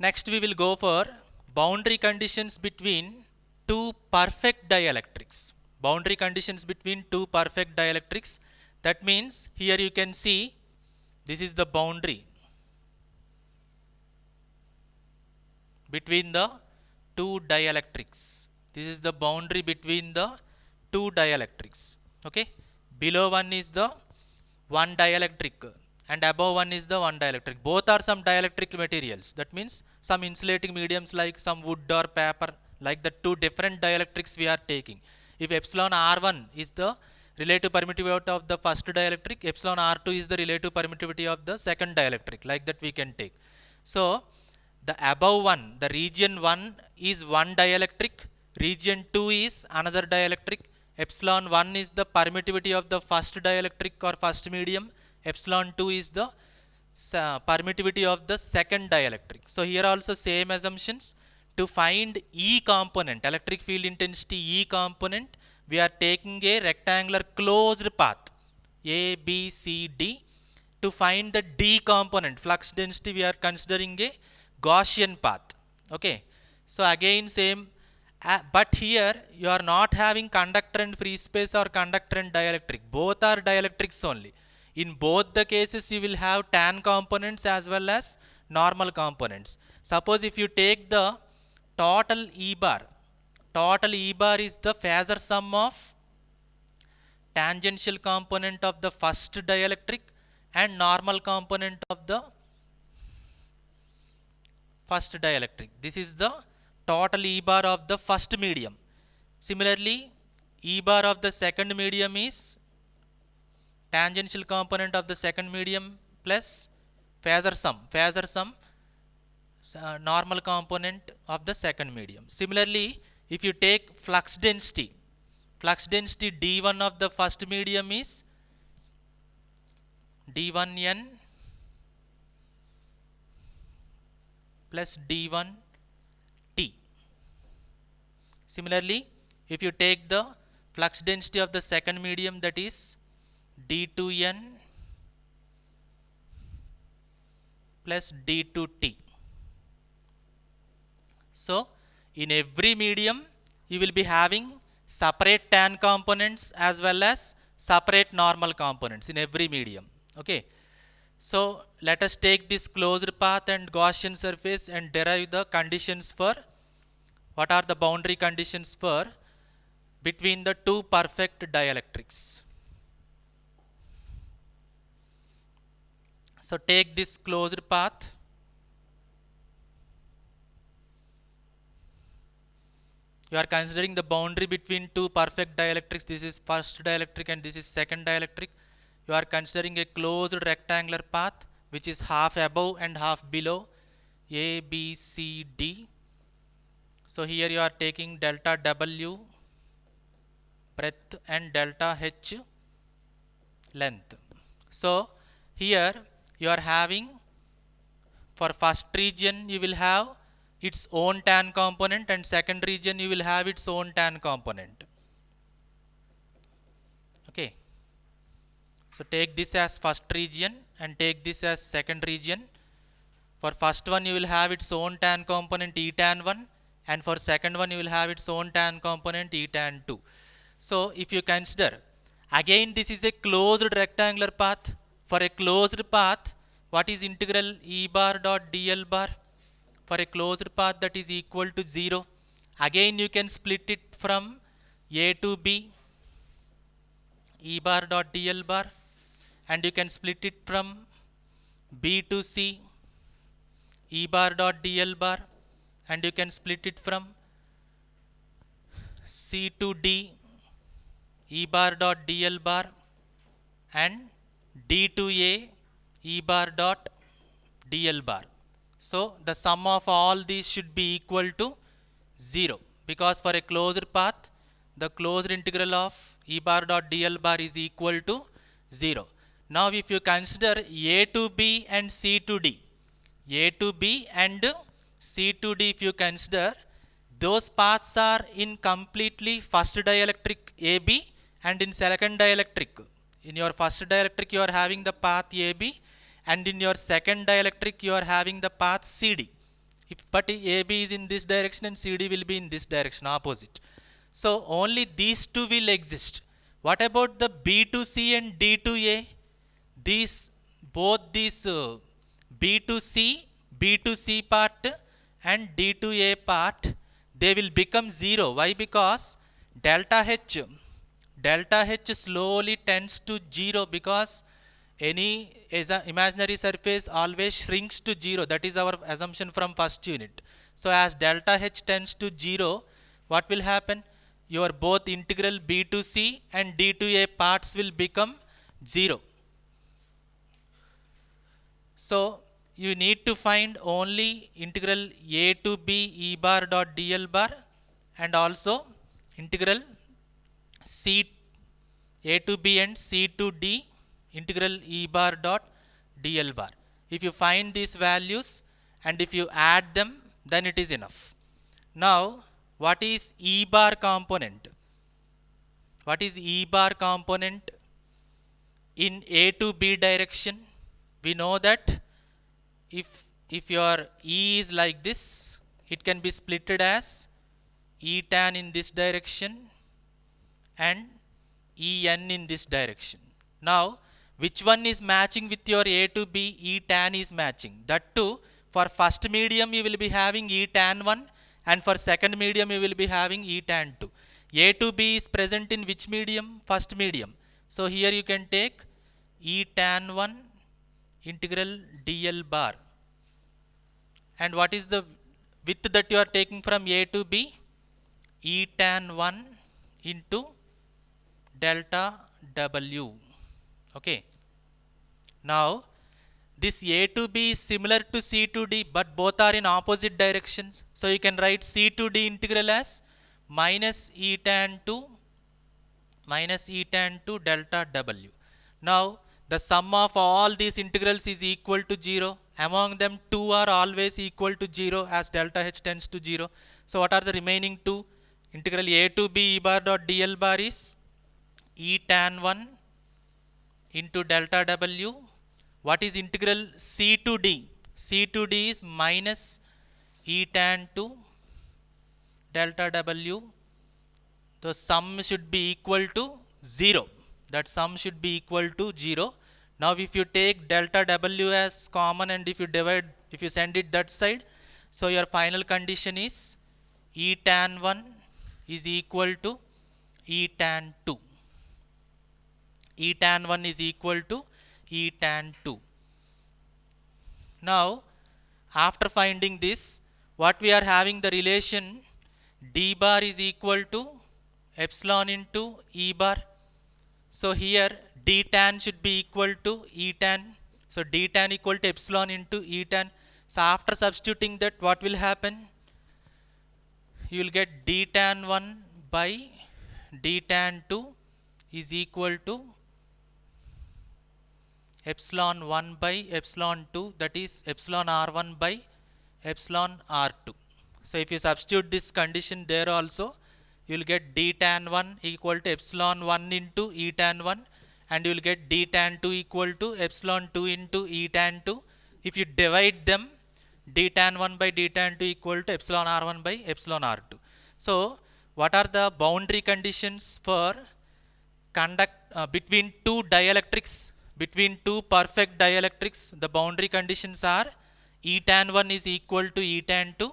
Next we will go for boundary conditions between two perfect dielectrics. Boundary conditions between two perfect dielectrics. That means here you can see this is the boundary between the two dielectrics. This is the boundary between the two dielectrics. Okay, below one is the one dielectric and above one is the one dielectric. Both are some dielectric materials. That means some insulating mediums like some wood or paper, like the two different dielectrics we are taking. If epsilon R1 is the relative permittivity of the first dielectric, epsilon R2 is the relative permittivity of the second dielectric, like that we can take. So the above one, the region 1 is one dielectric, region 2 is another dielectric. Epsilon 1 is the permittivity of the first dielectric or first medium, epsilon 2 is the permittivity of the second dielectric. So here also same assumptions. To find E component, electric field intensity E component, we are taking a rectangular closed path A, B, C, D. To find the D component, flux density, we are considering a Gaussian path. Okay, so again same, but here you are not having conductor and free space or conductor and dielectric. Both are dielectrics only. In both the cases you will have tan components as well as normal components. Suppose if you take the total E bar is the phasor sum of tangential component of the first dielectric and normal component of the first dielectric. This is the total E bar of the first medium. Similarly, E bar of the second medium is tangential component of the second medium plus phasor sum normal component of the second medium. Similarly, if you take flux density D1 of the first medium is D1n plus D1t. Similarly, if you take the flux density of the second medium, that is D2n plus D2t. So in every medium you will be having separate tan components as well as separate normal components in every medium. Okay, so let us take this closed path and Gaussian surface and derive the conditions for what are the boundary conditions for between the two perfect dielectrics. So take this closed path. You are considering the boundary between two perfect dielectrics. This is first dielectric and this is second dielectric. You are considering a closed rectangular path which is half above and half below A, B, C, D. So here you are taking delta W breadth and delta H length. So here you are having, for first region you will have its own tan component and second region you will have its own tan component. Okay, so take this as first region and take this as second region. For first one you will have its own tan component E tan 1 and for second one you will have its own tan component E tan 2. So if you consider, again this is a closed rectangular path. For a closed path, what is integral E bar dot dl bar? For a closed path, that is equal to 0. Again you can split it from A to B, E bar dot dl bar, and you can split it from B to C, E bar dot dl bar, and you can split it from C to D, E bar dot dl bar, and D to A, E bar dot dl bar. So the sum of all these should be equal to 0, because for a closed path the closed integral of E bar dot dl bar is equal to 0. Now if you consider A to B and C to D, A to B and C to D, if you consider, those paths are in completely first dielectric AB and in second dielectric. In your first dielectric you are having the path AB and in your second dielectric you are having the path CD. But AB is in this direction and CD will be in this direction, opposite. So only these two will exist. What about the B to C and D to A? These both these B to C part and D to A part, they will become 0. Why? Because delta H slowly tends to 0, because any imaginary surface always shrinks to 0. That is our assumption from first unit. So as delta H tends to 0, what will happen? Your both integral B to C and D to A parts will become 0. So you need to find only integral A to B E bar dot dl bar, and also integral C A to B and C to D integral E bar dot dl bar. If you find these values and if you add them, then it is enough. Now what is E bar component? What is E bar component in A to B direction? We know that if your E is like this, it can be splitted as E tan in this direction and En in this direction. Now which one is matching with your A to B? E tan is matching. That too, for first medium you will be having E tan 1, and for second medium you will be having E tan 2. A to B is present in which medium? First medium. So here you can take E tan 1 integral dl bar. And what is the width that you are taking from A to B? E tan 1 into delta W. Okay. Now this A to B is similar to C to D, but both are in opposite directions. So you can write C to D integral as minus E tan 2 delta W. Now the sum of all these integrals is equal to 0. Among them, 2 are always equal to 0 as delta H tends to 0. So what are the remaining two? Integral A to B E bar dot dl bar is E tan 1 into delta W. What is integral C to D? C to D is minus E tan 2 delta W. The sum should be equal to 0. That sum should be equal to 0. Now if you take delta W as common and if you send it that side, so your final condition is E tan 1 is equal to E tan 2. E tan 1 is equal to E tan 2. Now after finding this, what we are having the relation D bar is equal to epsilon into E bar. So here D tan should be equal to E tan. So D tan equal to epsilon into E tan. So after substituting that, what will happen? You will get D tan 1 by D tan 2 is equal to epsilon 1 by epsilon 2, that is epsilon r1 by epsilon r2. So if you substitute this condition there also, you will get D tan 1 equal to epsilon 1 into E tan 1, and you will get D tan 2 equal to epsilon 2 into E tan 2. If you divide them, D tan 1 by D tan 2 equal to epsilon r1 by epsilon r2. So what are the boundary conditions for between two dielectrics? Between two perfect dielectrics, the boundary conditions are E tan 1 is equal to E tan 2,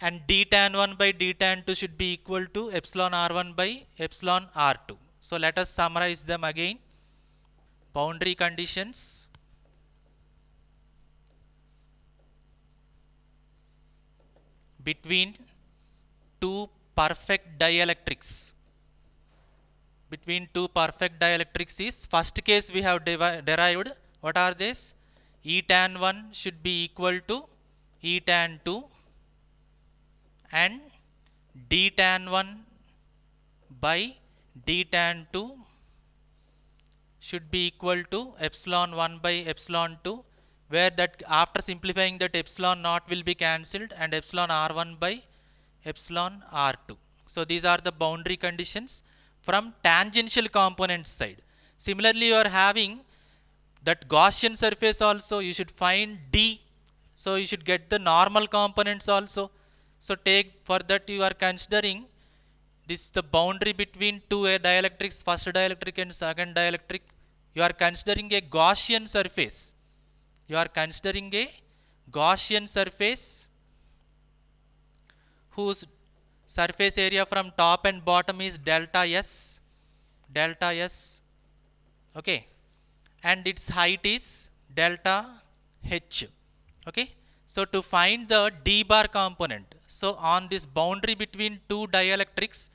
and D tan 1 by D tan 2 should be equal to epsilon r1 by epsilon r2. So let us summarize them again. Boundary conditions between two perfect dielectrics. Between two perfect dielectrics is, first case we have derived. What are these? E tan 1 should be equal to E tan 2, and D tan 1 by D tan 2 should be equal to epsilon 1 by epsilon 2, where that after simplifying that epsilon naught will be cancelled and epsilon r1 by epsilon r2. So these are the boundary conditions from tangential component side. Similarly, you are having that Gaussian surface also. You should find D So you should get the normal components also. So take, for that you are considering this the boundary between two dielectrics, first dielectric and second dielectric. You are considering a Gaussian surface. You are considering a Gaussian surface whose surface area from top and bottom is delta S, delta S, okay, and its height is delta H, okay. So to find the d bar component, so on this boundary between two dielectrics,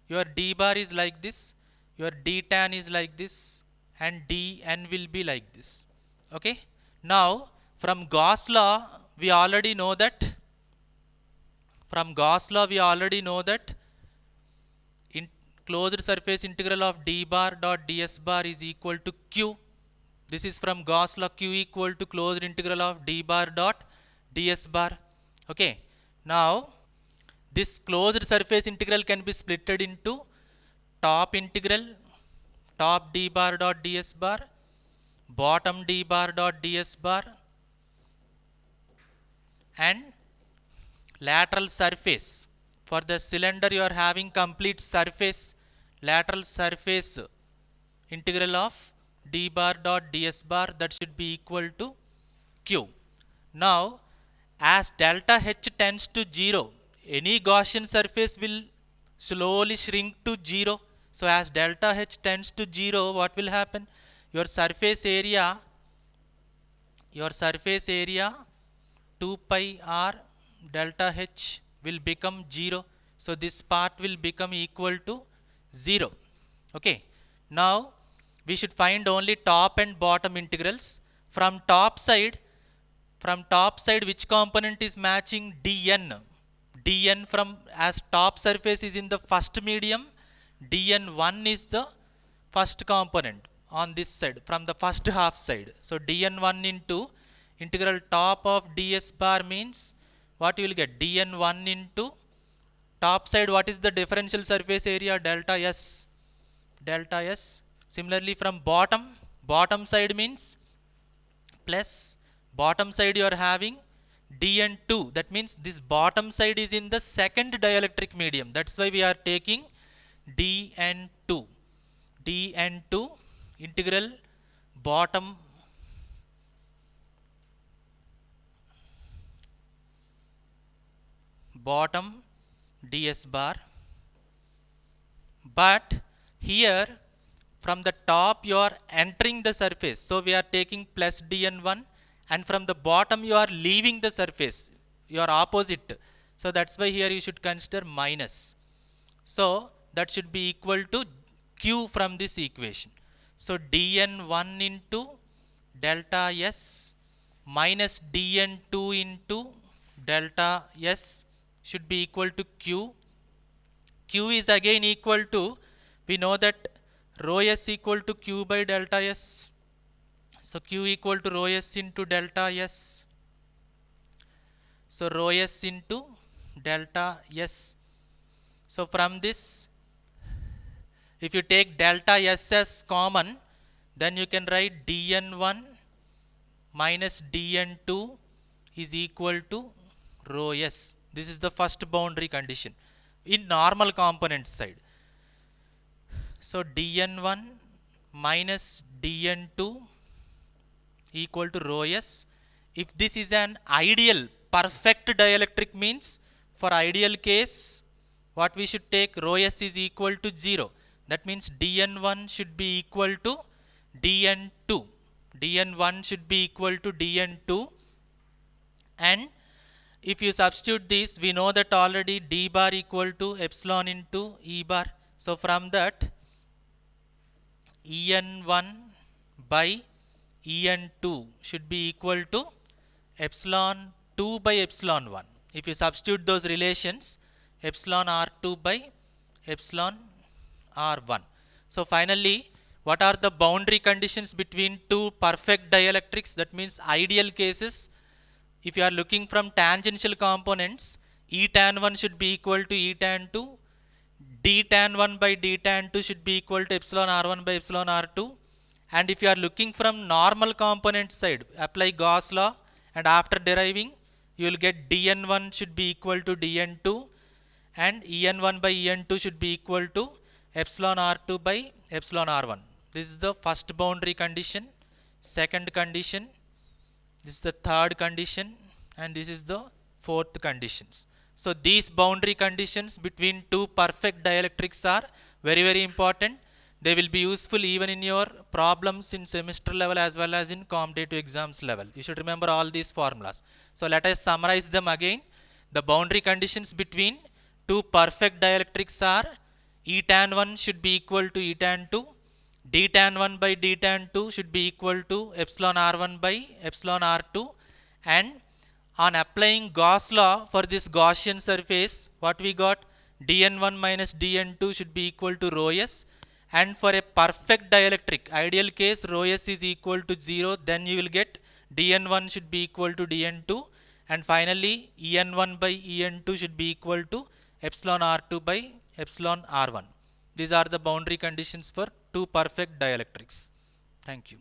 your d bar is like this, your d tan is like this, and dn will be like this, okay. Now from Gauss law we already know that, in closed surface integral of d bar dot ds bar is equal to q. This is from Gauss law, q equal to closed integral of d bar dot ds bar, okay. Now this closed surface integral can be splitted into top integral, top d bar dot ds bar, bottom d bar dot ds bar, and lateral surface. For the cylinder you are having complete surface, lateral surface integral of d bar dot ds bar, that should be equal to q. Now as delta H tends to 0, any Gaussian surface will slowly shrink to 0. So as delta H tends to 0, what will happen? Your surface area 2 pi r delta H will become 0. So this part will become equal to 0, okay. Now we should find only top and bottom integrals. From top side, which component is matching? dn. dn from, as top surface is in the first medium, dn1 is the first component on this side, from the first half side. So dn1 into integral top of ds bar means what you will get? dn1 into top side, what is the differential surface area? Delta s, delta s. Similarly from bottom side means plus, bottom side you are having dn2, that means this bottom side is in the second dielectric medium, that's why we are taking dn2 integral bottom ds bar. But here from the top you are entering the surface, so we are taking plus dn1, and from the bottom you are leaving the surface, you are opposite, so that's why here you should consider minus. So that should be equal to q from this equation. So dn1 into delta s minus dn2 into delta s should be equal to q. Q is again equal to, we know that rho s equal to q by delta s. So q equal to rho s into delta s. So rho s into delta s. So from this, if you take delta s as common, then you can write dn1 minus dn2 is equal to rho s. This is the first boundary condition in normal component side. So dn1 minus dn2 equal to rho s. If this is an ideal perfect dielectric means, for ideal case what we should take? Rho s is equal to 0. That means dn1 should be equal to dn2. dn1 should be equal to dn2, and if you substitute this, we know that already d bar equal to epsilon into E bar. So from that, En1 by En2 should be equal to epsilon 2 by epsilon 1. If you substitute those relations, epsilon R2 by epsilon R1. So finally, what are the boundary conditions between two perfect dielectrics? That means ideal cases. If you are looking from tangential components, E tan 1 should be equal to E tan 2. D tan 1 by D tan 2 should be equal to epsilon R1 by epsilon R2. And if you are looking from normal component side, apply Gauss law and after deriving you will get dn1 should be equal to dn2 and en1 by en2 should be equal to epsilon r2 by epsilon r1. This is the first boundary condition, second condition, this is the third condition, and this is the fourth conditions. So these boundary conditions between two perfect dielectrics are very very important. They will be useful even in your problems in semester level as well as in competitive exams level. You should remember all these formulas. So let us summarize them again. The boundary conditions between two perfect dielectrics are E tan 1 should be equal to E tan 2, d tan 1 by d tan 2 should be equal to epsilon r1 by epsilon r2, and on applying Gauss law for this Gaussian surface, what we got? dn1 minus dn2 should be equal to rho s, and for a perfect dielectric, ideal case rho s is equal to 0, then you will get dn1 should be equal to dn2, and finally en1 by en2 should be equal to epsilon r2 by epsilon r1. These are the boundary conditions for two perfect dielectrics. Thank you.